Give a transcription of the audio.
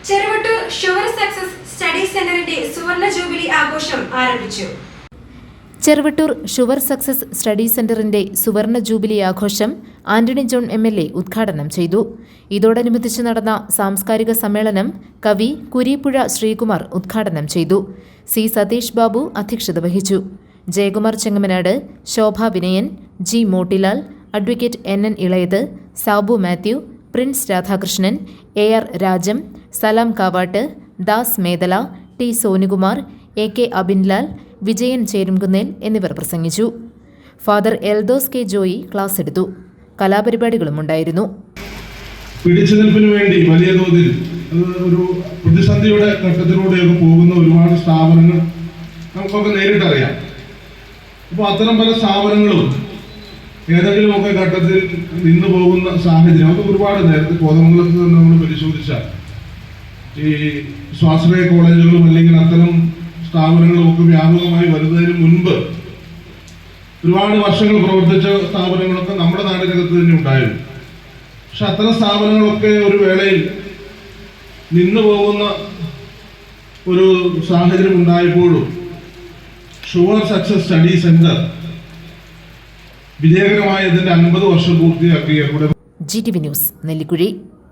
Cheruvattoor sure success study സെന്ററിന്റെ സുവർണ jubilee ആഘോഷം ആരംഭിച്ചു. ചെറുവട്ടൂർ ഷുവർ സക്സസ് സ്റ്റഡി സെന്ററിന്റെ സുവർണ ജൂബിലി ആഘോഷം ആന്റണി ജോൺ MLA ഉദ്ഘാടനം ചെയ്തു. ഇതോടനുബന്ധിച്ച് നടന്ന സാംസ്കാരിക സമ്മേളനം കവി കുരീപ്പുഴ ശ്രീകുമാർ ഉദ്ഘാടനം ചെയ്തു. സി സതീഷ് ബാബു അധ്യക്ഷത വഹിച്ചു. Jayakumar Chengamanad, Shobha Vinayan, G Motilal, advocate NN Elayath, Sabu Mathew, Prince Radhakrishnan, AR Rajam, Salam Kavattu, Das Medala, T Sonukumar, AK Abinlal, Vijayan Cherumkunnel എന്നിവർ പ്രസംഗിച്ചു. Father Eldhose K Joy class എടുത്തു. കലാപരിപാടികളും ഉണ്ടായിരുന്നു. പിടിച്ചുനിൽപ്പിന് വേണ്ടി വലിയ തോതിൽ ഒരു പ്രതിസന്ധിയുടെ ഘട്ടത്തിലൂടെയൊക്കെ പോകുന്ന ഒരുപാട് സ്ഥാപനങ്ങൾ നമുക്കൊക്കെ നേരിട്ടറിയാം. അപ്പോൾ അത്തരം പല സ്ഥാപനങ്ങളും ഏതെങ്കിലുമൊക്കെ ഘട്ടത്തിൽ നിന്നു പോകുന്ന സാഹചര്യം അത് ഒരുപാട് നേരത്തെ കോതമംഗലത്ത് തന്നെ നമ്മൾ പരിശോധിച്ചാൽ ഈ സ്വാശ്രയ കോളേജുകളും അല്ലെങ്കിൽ അത്തരം സ്ഥാപനങ്ങളും ഒക്കെ വ്യാപകമായി വരുന്നതിന് മുൻപ് ഒരുപാട് വർഷങ്ങൾ പ്രവർത്തിച്ച സ്ഥാപനങ്ങളൊക്കെ നമ്മുടെ നാടിനകത്ത് തന്നെ ഉണ്ടായിരുന്നു. പക്ഷെ അത്തരം സ്ഥാപനങ്ങളൊക്കെ ഒരു വേളയിൽ നിന്നു പോകുന്ന ഒരു സാഹചര്യം ഉണ്ടായപ്പോഴും ഷുവർ സക്സസ് സ്റ്റഡി സെന്റർ വിജയകരമായി ഇതിന്റെ 50 വർഷം പൂർത്തിയാക്കിയ GTV ന്യൂസ് നെല്ലിക്കുഴി.